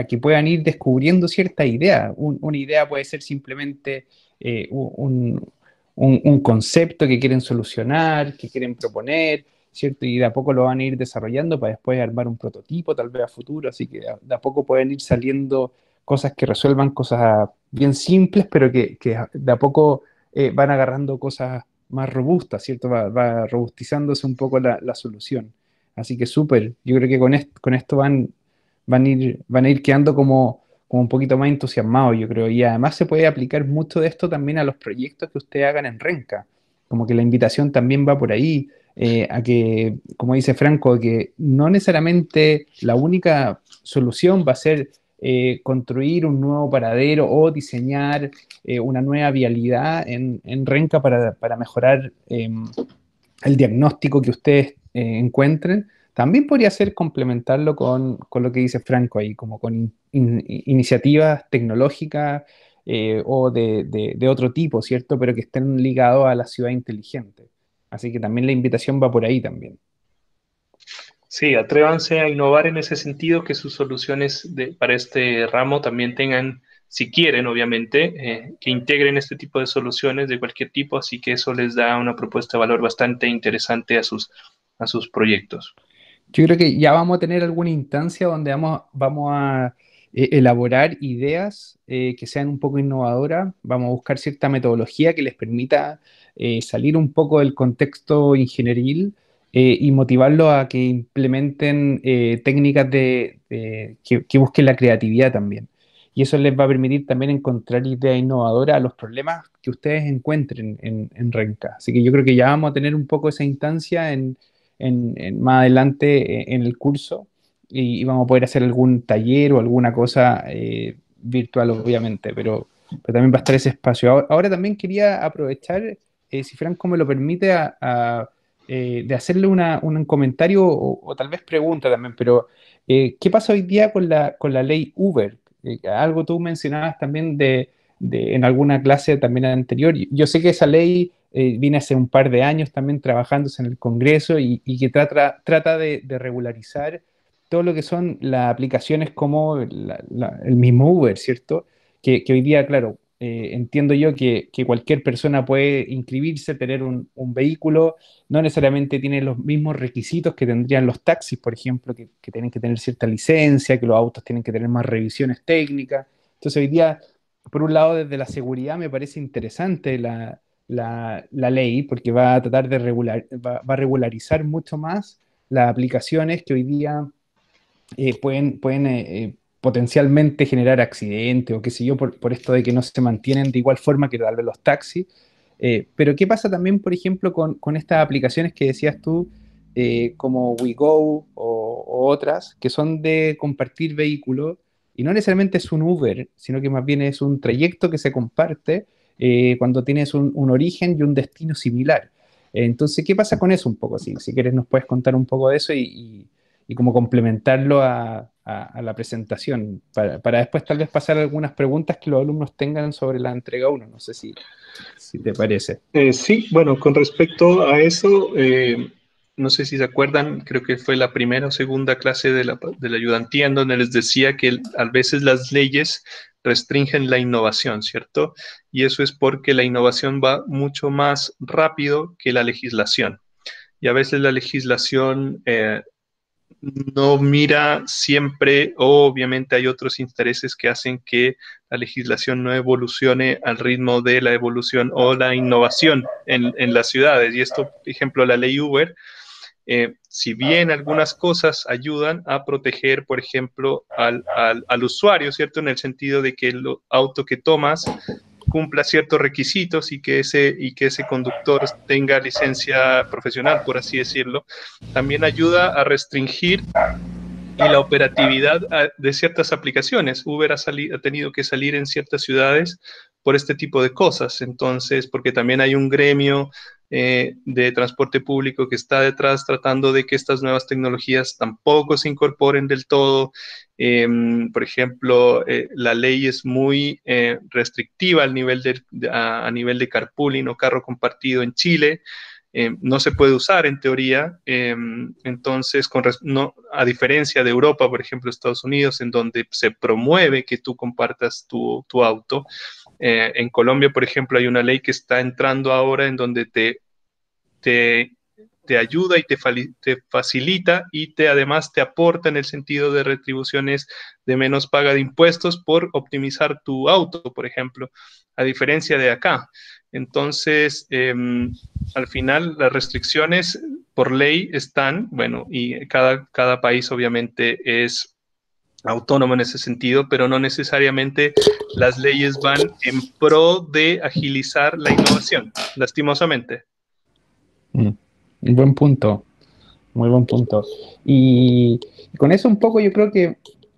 que puedan ir descubriendo cierta idea. Una idea puede ser simplemente un concepto que quieren solucionar, que quieren proponer, ¿cierto? Y de a poco lo van a ir desarrollando para después armar un prototipo, tal vez a futuro, así que de a poco pueden ir saliendo cosas que resuelvan cosas bien simples, pero que de a poco van agarrando cosas más robustas, ¿cierto? Va robustizándose un poco la solución. Así que súper, yo creo que con esto van a ir quedando como un poquito más entusiasmados, yo creo. Y además se puede aplicar mucho de esto también a los proyectos que ustedes hagan en Renca. Como que la invitación también va por ahí, a que, como dice Franco, que no necesariamente la única solución va a ser construir un nuevo paradero o diseñar una nueva vialidad en Renca para mejorar el diagnóstico que ustedes encuentren. También podría ser complementarlo con lo que dice Franco ahí, como con iniciativas tecnológicas o de otro tipo, ¿cierto? Pero que estén ligados a la ciudad inteligente. Así que también la invitación va por ahí también. Sí, atrévanse a innovar en ese sentido, que sus soluciones para este ramo también tengan, si quieren, obviamente, que integren este tipo de soluciones de cualquier tipo, así que eso les da una propuesta de valor bastante interesante a sus proyectos. Yo creo que ya vamos a tener alguna instancia donde vamos a elaborar ideas que sean un poco innovadoras, vamos a buscar cierta metodología que les permita salir un poco del contexto ingenieril y motivarlos a que implementen técnicas que busquen la creatividad también. Y eso les va a permitir también encontrar ideas innovadoras a los problemas que ustedes encuentren en Renca. Así que yo creo que ya vamos a tener un poco esa instancia más adelante en el curso y vamos a poder hacer algún taller o alguna cosa virtual, obviamente, pero también va a estar ese espacio. Ahora también quería aprovechar, si Franco me lo permite, de hacerle un comentario o tal vez pregunta también, pero ¿qué pasa hoy día con la ley Uber? Algo tú mencionabas también en alguna clase también anterior. Yo sé que esa ley viene hace un par de años también trabajándose en el Congreso y que trata de regularizar todo lo que son las aplicaciones como el mismo Uber, ¿cierto? Que hoy día, claro, entiendo yo que cualquier persona puede inscribirse, tener un vehículo, no necesariamente tiene los mismos requisitos que tendrían los taxis, por ejemplo, que tienen que tener cierta licencia, que los autos tienen que tener más revisiones técnicas. Entonces hoy día, por un lado, desde la seguridad me parece interesante la ley, porque va a tratar de va a regularizar mucho más las aplicaciones que hoy día pueden potencialmente generar accidentes o qué sé yo, por esto de que no se mantienen de igual forma que tal vez los taxis. Pero ¿qué pasa también, por ejemplo, con estas aplicaciones que decías tú, como WeGo o otras, que son de compartir vehículos, y no necesariamente es un Uber, sino que más bien es un trayecto que se comparte cuando tienes un origen y un destino similar. Entonces, ¿qué pasa con eso un poco? Si quieres nos puedes contar un poco de eso y como complementarlo a la presentación, para después tal vez pasar algunas preguntas que los alumnos tengan sobre la entrega 1. No sé si te parece. Sí, bueno, con respecto a eso, no sé si se acuerdan, creo que fue la primera o segunda clase de la ayudantía en donde les decía que a veces las leyes restringen la innovación, ¿cierto? Y eso es porque la innovación va mucho más rápido que la legislación. Y a veces la legislación no mira siempre, o obviamente hay otros intereses que hacen que la legislación no evolucione al ritmo de la evolución o la innovación en las ciudades. Y esto, por ejemplo, la ley Uber, si bien algunas cosas ayudan a proteger, por ejemplo, al usuario, ¿cierto? En el sentido de que el auto que tomas cumpla ciertos requisitos y que ese conductor tenga licencia profesional, por así decirlo, también ayuda a restringir y la operatividad de ciertas aplicaciones. Uber ha tenido que salir en ciertas ciudades por este tipo de cosas. Entonces, porque también hay un gremio de transporte público que está detrás tratando de que estas nuevas tecnologías tampoco se incorporen del todo. Por ejemplo, la ley es muy restrictiva al nivel a nivel de carpooling o carro compartido en Chile. No se puede usar en teoría. Entonces, no, a diferencia de Europa, por ejemplo, Estados Unidos, en donde se promueve que tú compartas tu auto, en Colombia, por ejemplo, hay una ley que está entrando ahora en donde te ayuda y te facilita y además te aporta en el sentido de retribuciones de menos paga de impuestos por optimizar tu auto, por ejemplo, a diferencia de acá. Entonces, al final las restricciones por ley están, bueno, y cada país obviamente es autónomo en ese sentido, pero no necesariamente las leyes van en pro de agilizar la innovación, lastimosamente. Un buen punto, muy buen punto. Y con eso un poco yo creo que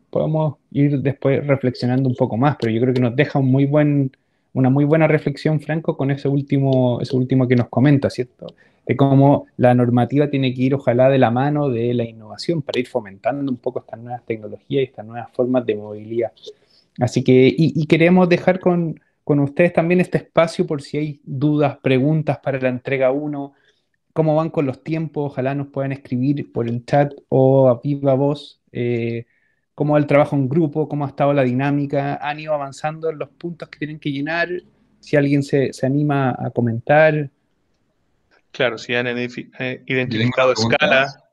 podemos ir después reflexionando un poco más, pero yo creo que nos deja una muy buena reflexión, Franco, con eso último que nos comenta, ¿cierto? De cómo la normativa tiene que ir ojalá de la mano de la innovación para ir fomentando un poco estas nuevas tecnologías y estas nuevas formas de movilidad. Así que, y queremos dejar con ustedes también este espacio por si hay dudas, preguntas para la entrega uno, cómo van con los tiempos, ojalá nos puedan escribir por el chat o a viva voz, cómo va el trabajo en grupo, cómo ha estado la dinámica, han ido avanzando en los puntos que tienen que llenar, si alguien se anima a comentar. Claro, si han Yo tengo una identificado pregunta. escala.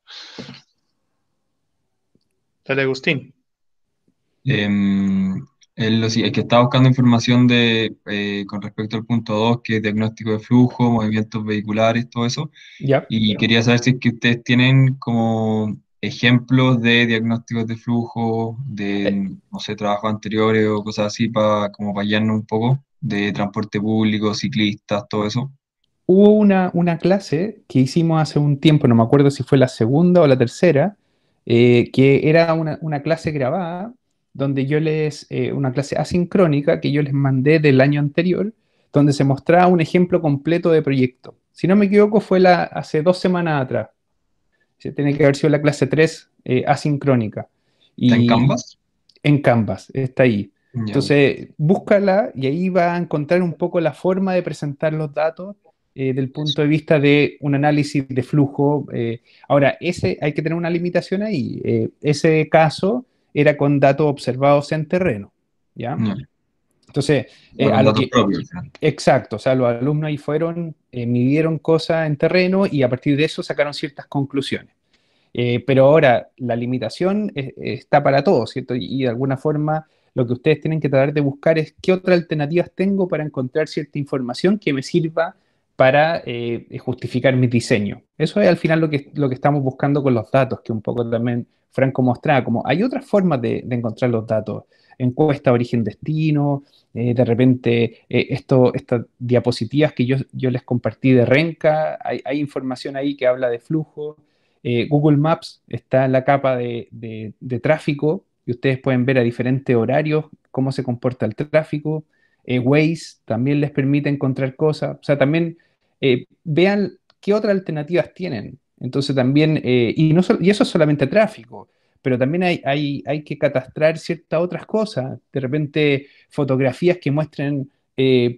Dale, Agustín. Es que estaba buscando información con respecto al punto 2, que es diagnóstico de flujo, movimientos vehiculares, todo eso. ¿Ya? Y quería saber si es que ustedes tienen como ejemplos de diagnósticos de flujo, no sé, trabajos anteriores o cosas así, como para guiarnos un poco, de transporte público, ciclistas, todo eso. Hubo una clase que hicimos hace un tiempo, no me acuerdo si fue la segunda o la tercera, que era una clase grabada, donde una clase asincrónica que yo les mandé del año anterior, donde se mostraba un ejemplo completo de proyecto. Si no me equivoco, fue hace 2 semanas atrás. Tiene que haber sido la clase 3 asincrónica. ¿Está en Y Canvas? en Canvas, está ahí. Ya. Entonces, búscala y ahí va a encontrar un poco la forma de presentar los datos del punto de vista de un análisis de flujo. Ahora, hay que tener una limitación ahí. Ese caso era con datos observados en terreno, ¿ya? Ya. Entonces, Con a lo datos que... propios. Exacto, o sea, los alumnos ahí fueron, midieron cosas en terreno y a partir de eso sacaron ciertas conclusiones. Pero ahora la limitación está para todos, ¿cierto? Y de alguna forma lo que ustedes tienen que tratar de buscar es qué otras alternativas tengo para encontrar cierta información que me sirva para justificar mi diseño. Eso es al final lo que estamos buscando con los datos, que un poco también Franco mostraba, como hay otras formas de encontrar los datos, encuesta origen-destino, de repente estas diapositivas que yo les compartí de Renca, hay información ahí que habla de flujo. Google Maps está en la capa de tráfico y ustedes pueden ver a diferentes horarios cómo se comporta el tráfico. Waze también les permite encontrar cosas. O sea, también vean qué otras alternativas tienen. Entonces también, y eso es solamente tráfico, pero también hay que catastrar ciertas otras cosas. De repente, fotografías que muestren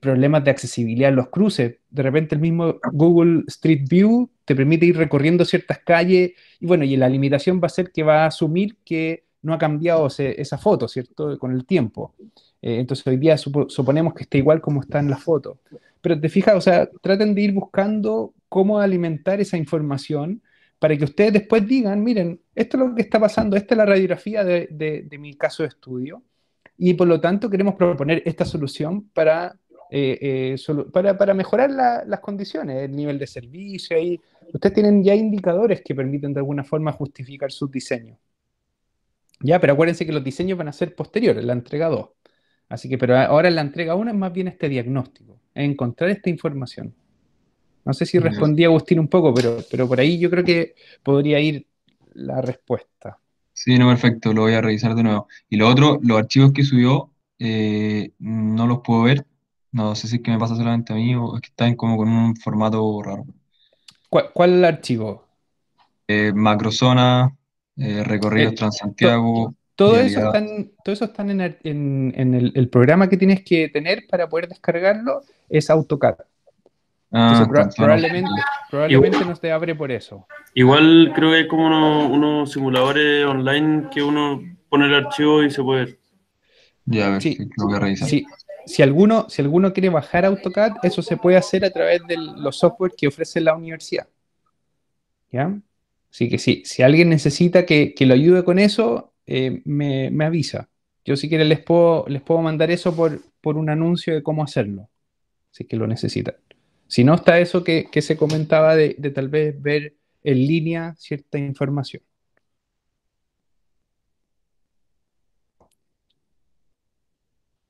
problemas de accesibilidad en los cruces. De repente el mismo Google Street View te permite ir recorriendo ciertas calles y bueno, y la limitación va a ser que va a asumir que no ha cambiado esa foto, ¿cierto? Con el tiempo. Entonces hoy día suponemos que está igual como está en la foto. Pero te fijas, o sea, traten de ir buscando cómo alimentar esa información para que ustedes después digan, miren, esto es lo que está pasando, esta es la radiografía de mi caso de estudio, y por lo tanto queremos proponer esta solución para mejorar las condiciones, el nivel de servicio, y ustedes tienen ya indicadores que permiten de alguna forma justificar sus diseños. Ya, pero acuérdense que los diseños van a ser posteriores, la entrega 2. Así que, pero ahora en la entrega 1 es más bien este diagnóstico, es encontrar esta información. No sé si respondí, Agustín, un poco, pero por ahí yo creo que podría ir la respuesta. Sí, no, perfecto, lo voy a revisar de nuevo. Y lo otro, los archivos que subió, no los puedo ver. No sé si es que me pasa solamente a mí o es que están como con un formato raro. ¿Cuál archivo? Macrozona, recorridos Eh, to- Transantiago, todo eso vialidad. están en el programa que tienes que tener para poder descargarlo, es AutoCAD. Ah, Entonces zona. probablemente no te abre por eso. Igual creo que hay como unos simuladores online que uno pone el archivo y se puede ver. Ya, Sí, perfecto, lo voy a revisar. si alguno quiere bajar AutoCAD, eso se puede hacer a través de los software que ofrece la universidad. ¿Ya? Así que si alguien necesita que lo ayude con eso, me avisa. Yo si quieren les puedo mandar eso por un anuncio de cómo hacerlo, si es que lo necesitan. Si no, está eso que se comentaba de tal vez ver en línea cierta información.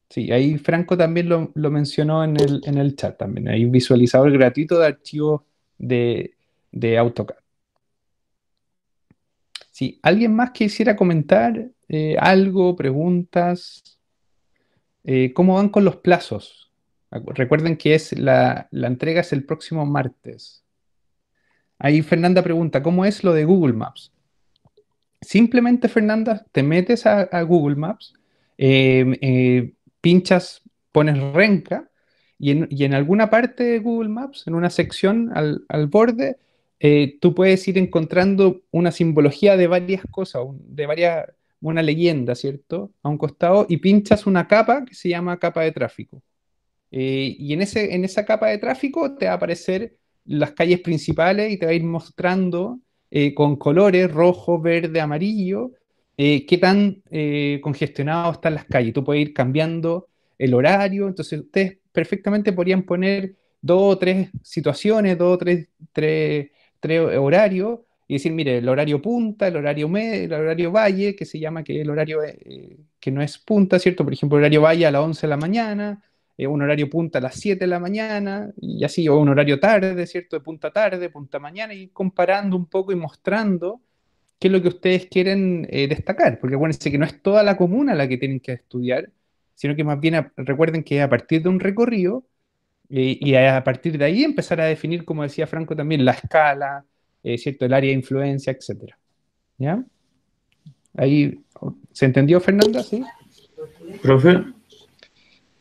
Sí, ahí Franco también lo mencionó en el chat también. Hay un visualizador gratuito de archivos de AutoCAD. Si alguien más quisiera comentar algo, preguntas, ¿cómo van con los plazos? Recuerden que la entrega es el próximo martes. Ahí Fernanda pregunta, ¿cómo es lo de Google Maps? Simplemente, Fernanda, te metes a Google Maps, pinchas, pones Renca y en alguna parte de Google Maps, en una sección al borde, tú puedes ir encontrando una simbología de varias cosas, una leyenda, ¿cierto? A un costado y pinchas una capa que se llama capa de tráfico. Y en esa capa de tráfico te va a aparecer las calles principales y te va a ir mostrando con colores rojo, verde, amarillo, qué tan congestionados están las calles. Tú puedes ir cambiando el horario, entonces ustedes perfectamente podrían poner dos o tres situaciones, dos o tres horarios y decir, mire, el horario punta, el horario medio, el horario valle, que se llama que el horario que no es punta, ¿cierto? Por ejemplo, el horario valle a las 11 de la mañana, un horario punta a las 7 de la mañana, y así, o un horario tarde, ¿cierto? De punta tarde, punta mañana, y comparando un poco y mostrando qué es lo que ustedes quieren destacar, porque acuérdense que no es toda la comuna la que tienen que estudiar, sino que más bien recuerden que a partir de un recorrido, y a partir de ahí empezar a definir, como decía Franco también, la escala, ¿cierto? El área de influencia, etcétera. ¿Ya? Ahí, ¿se entendió, Fernanda? ¿Sí? Profe,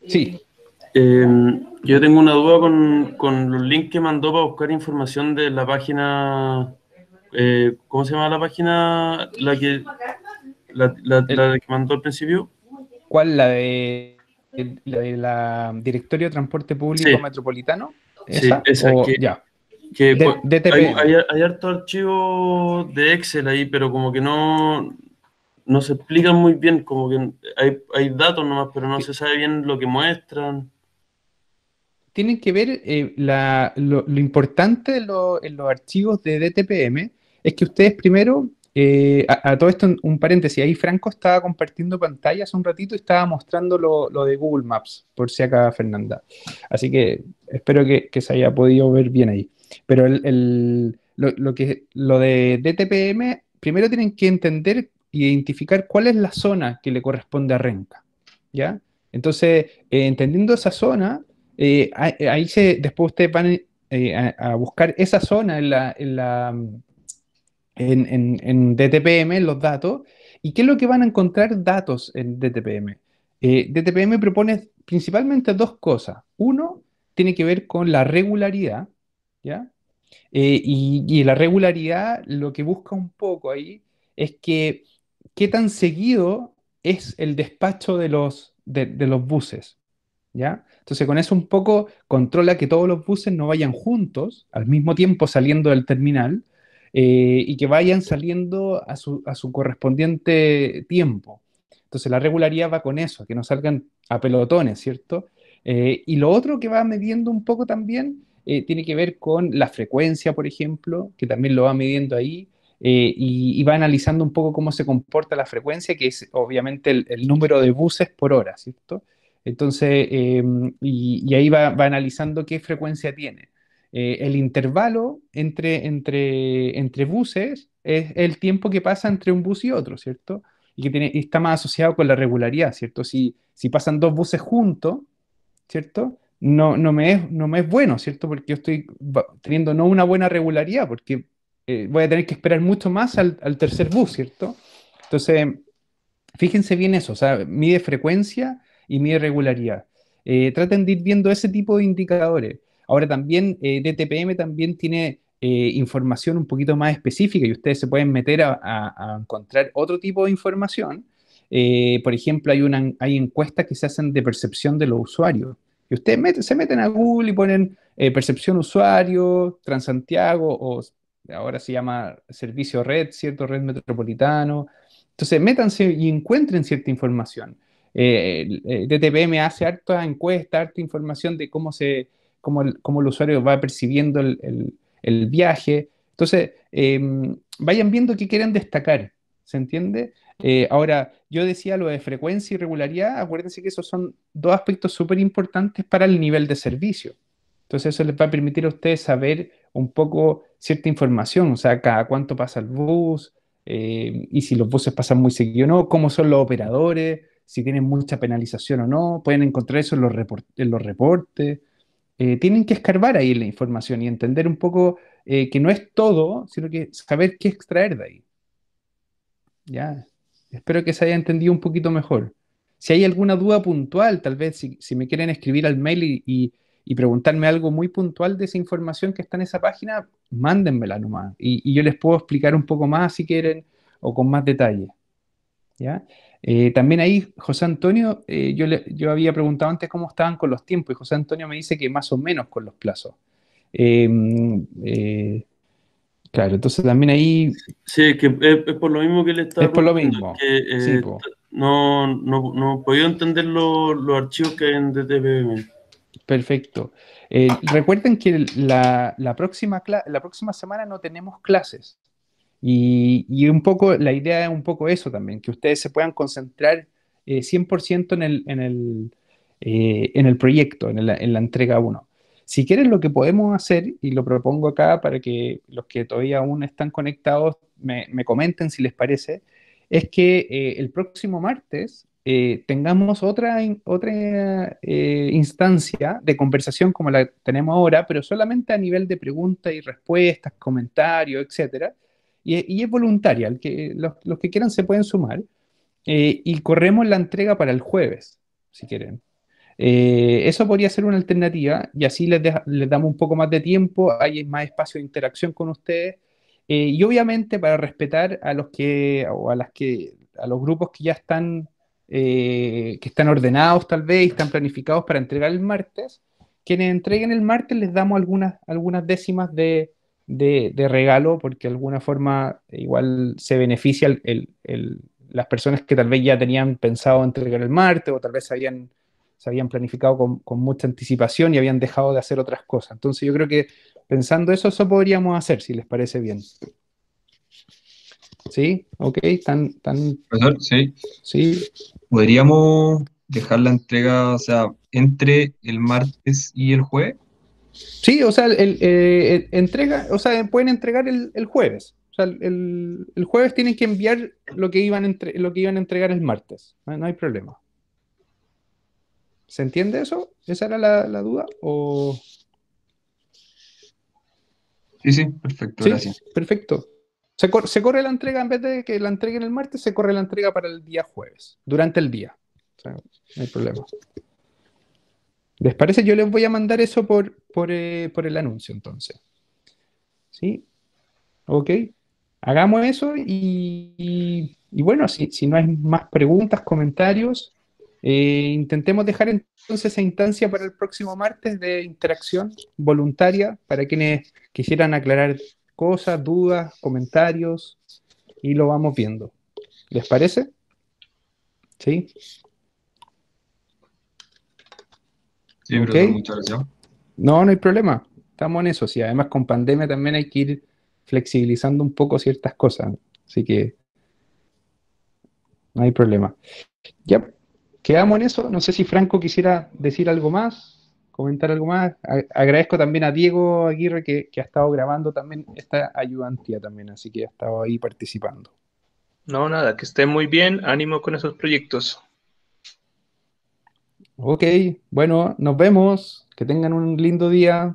Sí. yo tengo una duda con los links que mandó para buscar información de la página. ¿Cómo se llama la página? La que mandó al principio. ¿Cuál? ¿La Directorio de Transporte Público Sí. Metropolitano? Sí, ¿Esa? esa, O, que ya. hay, DTPM. hay harto archivo de Excel ahí, pero como que no se explican muy bien, como que hay datos nomás, pero no se sabe bien lo que muestran. Tienen que ver lo importante en los archivos de DTPM es que ustedes primero, a todo esto un paréntesis, ahí Franco estaba compartiendo pantalla hace un ratito y estaba mostrando lo de Google Maps, por si acá Fernanda. Así que espero que se haya podido ver bien ahí. Pero lo de DTPM, primero tienen que entender, identificar cuál es la zona que le corresponde a Renca, ¿ya? Entonces, entendiendo esa zona, ahí después ustedes van a buscar esa zona en DTPM, en los datos. ¿Y qué es lo que van a encontrar datos en DTPM? DTPM propone principalmente dos cosas. Uno, tiene que ver con la regularidad, ¿ya? Y la regularidad lo que busca un poco ahí es que qué tan seguido es el despacho de los buses, ¿ya? Entonces con eso un poco controla que todos los buses no vayan juntos al mismo tiempo saliendo del terminal, y que vayan saliendo a su correspondiente tiempo. Entonces la regularidad va con eso, que no salgan a pelotones, ¿cierto? Y lo otro que va midiendo un poco también tiene que ver con la frecuencia, por ejemplo, que también lo va midiendo ahí, y va analizando un poco cómo se comporta la frecuencia, que es obviamente el número de buses por hora, ¿cierto? Entonces, y ahí va analizando qué frecuencia tiene. El intervalo entre buses es el tiempo que pasa entre un bus y otro, ¿cierto? Y está más asociado con la regularidad, ¿cierto? Si pasan dos buses juntos, ¿cierto? No me es bueno, ¿cierto? Porque yo estoy teniendo no una buena regularidad, porque voy a tener que esperar mucho más al tercer bus, ¿cierto? Entonces, fíjense bien eso, o sea, mide frecuencia y mide regularidad. Traten de ir viendo ese tipo de indicadores. Ahora también DTPM también tiene información un poquito más específica y ustedes se pueden meter a encontrar otro tipo de información. Por ejemplo, hay encuestas que se hacen de percepción de los usuarios. Y ustedes se meten a Google y ponen percepción usuario, Transantiago, o ahora se llama servicio red, ¿cierto? Red metropolitano. Entonces, métanse y encuentren cierta información. DTPM hace harta encuesta, harta información de cómo el usuario va percibiendo el viaje. Entonces, vayan viendo qué quieren destacar, ¿se entiende? Ahora, yo decía lo de frecuencia y regularidad, acuérdense que esos son dos aspectos súper importantes para el nivel de servicio. Entonces, eso les va a permitir a ustedes saber un poco cierta información, o sea, cada cuánto pasa el bus, y si los buses pasan muy seguido o no, cómo son los operadores, si tienen mucha penalización o no, pueden encontrar eso en los reportes. Tienen que escarbar ahí la información y entender un poco que no es todo, sino que saber qué extraer de ahí. ¿Ya? Espero que se haya entendido un poquito mejor. Si hay alguna duda puntual, tal vez si me quieren escribir al mail y preguntarme algo muy puntual de esa información que está en esa página, mándenmela nomás. Y yo les puedo explicar un poco más si quieren o con más detalle. ¿Ya? También ahí, José Antonio, yo había preguntado antes cómo estaban con los tiempos y José Antonio me dice que más o menos con los plazos. Eh, eh, claro, entonces también ahí Sí, es que es por lo mismo que le es estaba por lo preguntando, mismo. que Sí, po. no he podido entender los archivos que hay en DTPM. Perfecto. Recuerden que la próxima semana no tenemos clases. Y un poco, la idea es un poco eso también, que ustedes se puedan concentrar 100% en el proyecto, en la entrega uno. Si quieren, lo que podemos hacer, y lo propongo acá para que los que todavía aún están conectados me comenten si les parece, es que el próximo martes tengamos otra instancia de conversación como la tenemos ahora, pero solamente a nivel de preguntas y respuestas, comentarios, etcétera, y es voluntaria, los que quieran se pueden sumar, y corremos la entrega para el jueves, si quieren. Eso podría ser una alternativa y así les damos un poco más de tiempo, hay más espacio de interacción con ustedes, y obviamente para respetar a los que, o a las que, a los grupos que están ordenados tal vez y están planificados para entregar el martes, quienes entreguen el martes les damos algunas décimas de regalo, porque de alguna forma igual se beneficia las personas que tal vez ya tenían pensado entregar el martes o tal vez se habían planificado con mucha anticipación y habían dejado de hacer otras cosas. Entonces yo creo que pensando eso podríamos hacer, si les parece bien. ¿Sí? ¿Ok? Profesor, sí. ¿Sí? ¿Podríamos dejar la entrega, o sea, entre el martes y el jueves? Sí, o sea, o sea, pueden entregar el jueves. O sea, el jueves tienen que enviar lo que iban a entregar el martes. No hay problema. ¿Se entiende eso? ¿Esa era la duda? ¿O... Sí, perfecto, Sí, gracias. perfecto. Se corre la entrega, en vez de que la entreguen el martes, se corre la entrega para el día jueves, durante el día. O sea, no hay problema. ¿Les parece? Yo les voy a mandar eso por el anuncio, entonces. ¿Sí? Ok. Hagamos eso y bueno, si no hay más preguntas, comentarios, intentemos dejar entonces esa instancia para el próximo martes de interacción voluntaria para quienes quisieran aclarar cosas, dudas, comentarios y lo vamos viendo. ¿Les parece? ¿Sí? Sí, ¿Ok? profesor, muchas gracias. No, no hay problema. Estamos en eso. Sí, además con pandemia también hay que ir flexibilizando un poco ciertas cosas. Así que no hay problema. Ya, quedamos en eso. No sé si Franco quisiera decir algo más, comentar algo más. Agradezco también a Diego Aguirre que ha estado grabando también esta ayudantía también, así que ha estado ahí participando. No, nada, que estén muy bien. Ánimo con esos proyectos. Ok, bueno, nos vemos. Que tengan un lindo día.